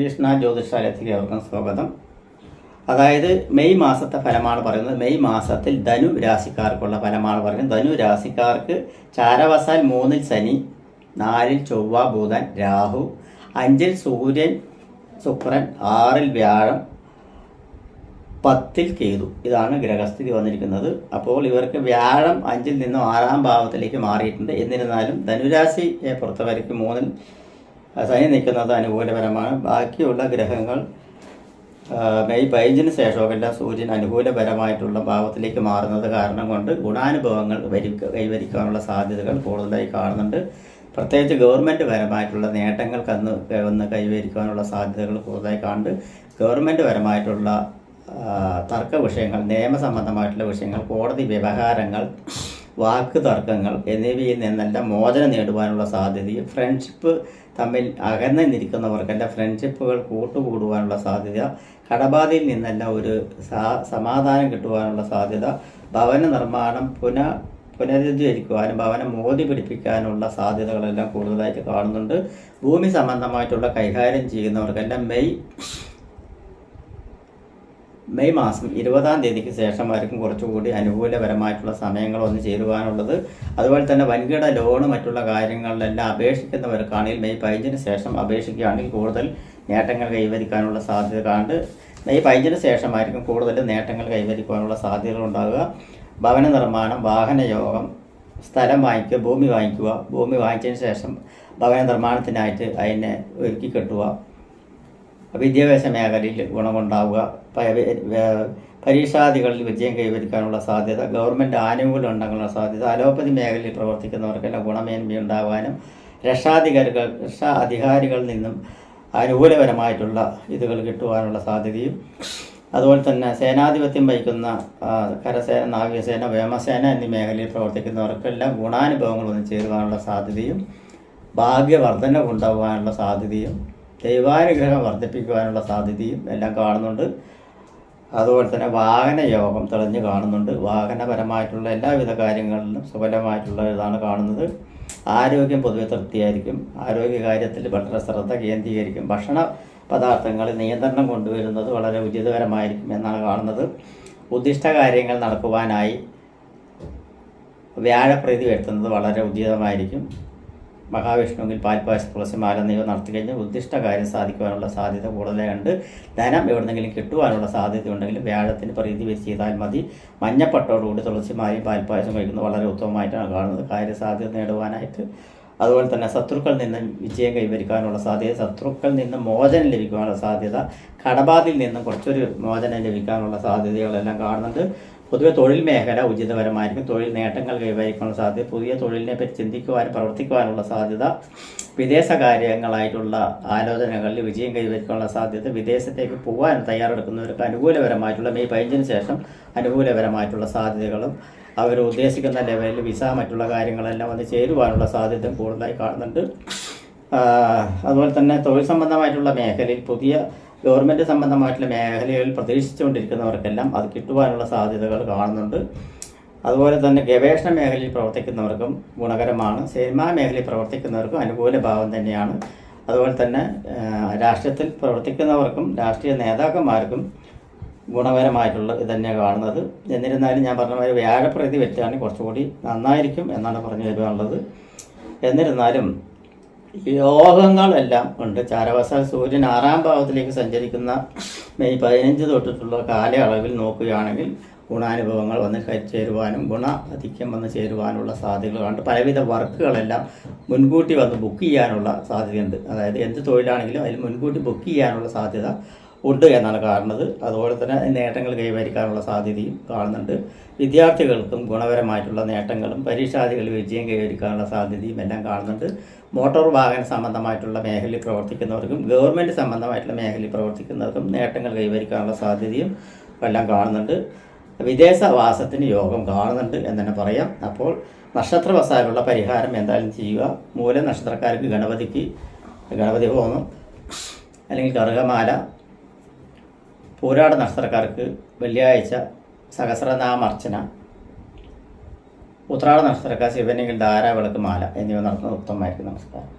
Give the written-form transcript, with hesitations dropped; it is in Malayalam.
ശ്രീകൃഷ്ണ ജ്യോതിഷാലയത്തിലേക്ക് അവർക്കും സ്വാഗതം. അതായത് മെയ് മാസത്തെ ഫലമാണ് പറയുന്നത്. മെയ് മാസത്തിൽ ധനു രാശിക്കാർക്കുള്ള ഫലമാണ് പറയുന്നത്. ധനു രാശിക്കാർക്ക് ചാരവസാൽ 3-ൽ ശനി, 4-ൽ ചൊവ്വ, ബുധൻ, രാഹു, 5-ൽ സൂര്യൻ, ശുക്രൻ, 6-ൽ വ്യാഴം, 10-ൽ കേതു. ഇതാണ് ഗ്രഹസ്ഥിതി വന്നിരിക്കുന്നത്. അപ്പോൾ ഇവർക്ക് വ്യാഴം 5-ൽ നിന്നും 6-ാം ഭാവത്തിലേക്ക് മാറിയിട്ടുണ്ട്. എന്നിരുന്നാലും ധനുരാശിയെ പുറത്തവർക്ക് 3-ൽ ശനി നിൽക്കുന്നത് അനുകൂലപരമാണ്. ബാക്കിയുള്ള ഗ്രഹങ്ങൾ മെയ് 15-ന് ശേഷമല്ല സൂര്യൻ അനുകൂലപരമായിട്ടുള്ള ഭാവത്തിലേക്ക് മാറുന്നത് കാരണം കൊണ്ട് ഗുണാനുഭവങ്ങൾ കൈവരിക്കാനുള്ള സാധ്യതകൾ കൂടുതലായി കാണുന്നുണ്ട്. പ്രത്യേകിച്ച് ഗവൺമെൻറ് പരമായിട്ടുള്ള നേട്ടങ്ങൾക്ക് ഒന്ന് കൈവരിക്കാനുള്ള സാധ്യതകൾ കൂടുതലായി കാണുന്നുണ്ട്. ഗവൺമെൻറ് പരമായിട്ടുള്ള തർക്ക വിഷയങ്ങൾ, നിയമസംബന്ധമായിട്ടുള്ള വിഷയങ്ങൾ, കോടതി വ്യവഹാരങ്ങൾ, വാക്ക് തർക്കങ്ങൾ എന്നിവയിൽ നിന്നെല്ലാം മോചനം നേടുവാനുള്ള സാധ്യതയും, ഫ്രണ്ട്ഷിപ്പ് തമ്മിൽ അകന്ന് നിൽക്കുന്നവർക്കെല്ലാം ഫ്രണ്ട്ഷിപ്പുകൾ കൂട്ടുകൂടുവാനുള്ള സാധ്യത, കടബാധയിൽ നിന്നെല്ലാം ഒരു സമാധാനം കിട്ടുവാനുള്ള സാധ്യത, ഭവന നിർമ്മാണം പുനരുദ്ധരിക്കുവാനും ഭവനം മോദി പിടിപ്പിക്കാനുള്ള സാധ്യതകളെല്ലാം കൂടുതലായിട്ട് കാണുന്നുണ്ട്. ഭൂമി സംബന്ധമായിട്ടുള്ള കൈകാര്യം ചെയ്യുന്നവർക്കെല്ലാം മെയ് മാസം 20-ാം തീയതിക്ക് ശേഷമായിരിക്കും കുറച്ചുകൂടി അനുകൂലപരമായിട്ടുള്ള സമയങ്ങൾ വന്ന് ചേരുവാനുള്ളത്. അതുപോലെ തന്നെ വൻകിട ലോണ് മറ്റുള്ള കാര്യങ്ങളിലെല്ലാം അപേക്ഷിക്കുന്നവർക്കാണെങ്കിൽ മെയ് 15-ന് ശേഷം അപേക്ഷിക്കുകയാണെങ്കിൽ കൂടുതൽ നേട്ടങ്ങൾ കൈവരിക്കാനുള്ള സാധ്യത കാണുന്നുണ്ട്. മെയ് 15-ന് ശേഷമായിരിക്കും കൂടുതൽ നേട്ടങ്ങൾ കൈവരിക്കാനുള്ള സാധ്യതകളുണ്ടാകുക. ഭവന നിർമ്മാണം, വാഹനയോഗം, സ്ഥലം വാങ്ങിക്കുക, ഭൂമി വാങ്ങിക്കുക, ഭൂമി വാങ്ങിച്ചതിന് ശേഷം ഭവന നിർമ്മാണത്തിനായിട്ട് അതിനെ ഒരുക്കി കെട്ടുക, വിദ്യാഭ്യാസ മേഖലയിൽ ഗുണമുണ്ടാവുക, പരീക്ഷാദികളിൽ വിജയം കൈവരിക്കാനുള്ള സാധ്യത, ഗവൺമെൻറ് ആനുകൂല്യം ഉണ്ടാകാനുള്ള സാധ്യത, അലോപ്പതി മേഖലയിൽ പ്രവർത്തിക്കുന്നവർക്കെല്ലാം ഗുണമേന്മ ഉണ്ടാകാനും രക്ഷാ അധികാരികളിൽ നിന്നും അനുകൂലപരമായിട്ടുള്ള ഇതുകൾ കിട്ടുവാനുള്ള സാധ്യതയും, അതുപോലെ തന്നെ സേനാധിപത്യം വഹിക്കുന്ന കരസേന, നാവികസേന, വ്യോമസേന എന്നീ മേഖലയിൽ പ്രവർത്തിക്കുന്നവർക്കെല്ലാം ഗുണാനുഭവങ്ങൾ ഒന്നും ചേരുവാനുള്ള സാധ്യതയും, ഭാഗ്യവർദ്ധന ഉണ്ടാകുവാനുള്ള സാധ്യതയും, ദൈവാനുഗ്രഹം വർദ്ധിപ്പിക്കുവാനുള്ള സാധ്യതയും എല്ലാം കാണുന്നുണ്ട്. അതുപോലെ തന്നെ വാഹനയോഗം തെളിഞ്ഞ് കാണുന്നുണ്ട്. വാഹനപരമായിട്ടുള്ള എല്ലാവിധ കാര്യങ്ങളിലും സുഫലമായിട്ടുള്ള ഇതാണ് കാണുന്നത്. ആരോഗ്യം പൊതുവെ തൃപ്തിയായിരിക്കും. ആരോഗ്യ കാര്യത്തിൽ വളരെ ശ്രദ്ധ കേന്ദ്രീകരിക്കും. ഭക്ഷണ പദാർത്ഥങ്ങളിൽ നിയന്ത്രണം കൊണ്ടുവരുന്നത് വളരെ ഉചിതകരമായിരിക്കും എന്നാണ് കാണുന്നത്. ഉദ്ദിഷ്ട കാര്യങ്ങൾ നടക്കുവാനായി വ്യാഴപ്രീതി വരുത്തുന്നത് വളരെ ഉചിതമായിരിക്കും. മഹാവിഷ്ണുവിൽ പാൽപ്പായസ തുളസിമാല എന്നിവ നടത്തി കഴിഞ്ഞാൽ ഉദ്ദിഷ്ട കാര്യം സാധിക്കുവാനുള്ള സാധ്യത കൂടുതലുണ്ട്. ധനം എവിടെന്നെങ്കിലും കിട്ടുവാനുള്ള സാധ്യത ഉണ്ടെങ്കിലും വ്യാഴത്തിന് പ്രീതി വെച്ച് ചെയ്താൽ മതി. മഞ്ഞപ്പട്ടോടുകൂടി തുളസിമാലയും പാൽപ്പായസം കഴിക്കുന്നത് വളരെ ഉത്തമമായിട്ടാണ് കാണുന്നത് കാര്യസാധ്യത നേടുവാനായിട്ട്. അതുപോലെ തന്നെ ശത്രുക്കളിൽ നിന്നും വിജയം കൈവരിക്കാനുള്ള സാധ്യത, ശത്രുക്കളിൽ നിന്നും മോചനം ലഭിക്കാനുള്ള സാധ്യത, കടബാധയിൽ നിന്നും കുറച്ചൊരു മോചനം ലഭിക്കാനുള്ള സാധ്യതകളെല്ലാം കാണുന്നുണ്ട്. പൊതുവെ തൊഴിൽ മേഖല ഉചിതപരമായിരിക്കും. തൊഴിൽ നേട്ടങ്ങൾ കൈവരിക്കാനുള്ള സാധ്യത, പുതിയ തൊഴിലിനെ പറ്റി ചിന്തിക്കുവാനും പ്രവർത്തിക്കുവാനുള്ള സാധ്യത, വിദേശ കാര്യങ്ങളായിട്ടുള്ള ആലോചനകളിൽ വിജയം കൈവരിക്കാനുള്ള സാധ്യത, വിദേശത്തേക്ക് പോകാൻ തയ്യാറെടുക്കുന്നവർക്ക് അനുകൂലപരമായിട്ടുള്ള മെയ് 15-ന് ശേഷം അനുകൂലപരമായിട്ടുള്ള സാധ്യതകളും അവർ ഉദ്ദേശിക്കുന്ന ലെവലിൽ വിസ മറ്റുള്ള കാര്യങ്ങളെല്ലാം വന്ന് ചേരുവാനുള്ള സാധ്യത കൂടുതലായി കാണുന്നുണ്ട്. അതുപോലെ തന്നെ തൊഴിൽ സംബന്ധമായിട്ടുള്ള മേഖലയിൽ പുതിയ ഗവൺമെൻറ് സംബന്ധമായിട്ടുള്ള മേഖലകളിൽ പ്രതീക്ഷിച്ചുകൊണ്ടിരിക്കുന്നവർക്കെല്ലാം അത് കിട്ടുവാനുള്ള സാധ്യതകൾ കാണുന്നുണ്ട്. അതുപോലെ തന്നെ ഗവേഷണ മേഖലയിൽ പ്രവർത്തിക്കുന്നവർക്കും ഗുണകരമാണ്. സിനിമാ മേഖലയിൽ പ്രവർത്തിക്കുന്നവർക്കും അനുകൂല ഭാവം തന്നെയാണ്. അതുപോലെ തന്നെ രാഷ്ട്രീയത്തിൽ പ്രവർത്തിക്കുന്നവർക്കും രാഷ്ട്രീയ നേതാക്കന്മാർക്കും ഗുണകരമായിട്ടുള്ള ഇത് തന്നെയാണ് കാണുന്നത്. എന്നിരുന്നാലും ഞാൻ പറഞ്ഞ മാതിരി വ്യാഴപ്രീതി വെച്ചാണെങ്കിൽ കുറച്ചുകൂടി നന്നായിരിക്കും എന്നാണ് പറഞ്ഞു വരുവാനുള്ളത്. എന്നിരുന്നാലും യോഗങ്ങളെല്ലാം ഉണ്ട്. ചാരവസാൽ സൂര്യൻ 6-ാം ഭാവത്തിലേക്ക് സഞ്ചരിക്കുന്ന മെയ് 15 തൊട്ടിട്ടുള്ള കാലയളവിൽ നോക്കുകയാണെങ്കിൽ ഗുണാനുഭവങ്ങൾ വന്ന് ചേരുവാനും ഗുണാധിക്യം വന്ന് ചേരുവാനുള്ള സാധ്യതകൾ കണ്ട് പലവിധ വർക്കുകളെല്ലാം മുൻകൂട്ടി വന്ന് ബുക്ക് ചെയ്യാനുള്ള സാധ്യതയുണ്ട്. അതായത് എന്ത് തൊഴിലാണെങ്കിലും അതിൽ മുൻകൂട്ടി ബുക്ക് ചെയ്യാനുള്ള സാധ്യത ഉണ്ട് എന്നാണ് കാണുന്നത്. അതുപോലെ തന്നെ നേട്ടങ്ങൾ കൈവരിക്കാനുള്ള സാധ്യതയും കാണുന്നുണ്ട്. വിദ്യാർത്ഥികൾക്കും ഗുണപരമായിട്ടുള്ള നേട്ടങ്ങളും പരീക്ഷാദികളിൽ വിജയം കൈവരിക്കാനുള്ള സാധ്യതയും എല്ലാം കാണുന്നുണ്ട്. മോട്ടോർ വാഹന സംബന്ധമായിട്ടുള്ള മേഖലയിൽ പ്രവർത്തിക്കുന്നവർക്കും ഗവൺമെൻറ് സംബന്ധമായിട്ടുള്ള മേഖലയിൽ പ്രവർത്തിക്കുന്നവർക്കും നേട്ടങ്ങൾ കൈവരിക്കാനുള്ള സാധ്യതയും എല്ലാം കാണുന്നുണ്ട്. വിദേശവാസത്തിന് യോഗം കാണുന്നുണ്ട് എന്ന് തന്നെ പറയാം. അപ്പോൾ നക്ഷത്രവശാലുള്ള പരിഹാരം എന്തായാലും ചെയ്യുക. മൂല നക്ഷത്രക്കാർക്ക് ഗണപതി ഹോമം അല്ലെങ്കിൽ കറുകമാല, പൂരാട നക്ഷത്രക്കാർക്ക് വെള്ളിയാഴ്ച സഹസ്രനാമർച്ചന, ഉത്രാട നക്ഷത്രക്കാർ ശിവനെങ്കിൽ ധാരാവിളക്ക് മാല എന്നിവ നടത്തുന്നത് ഉത്തമമായിരിക്കും. നമസ്കാരം.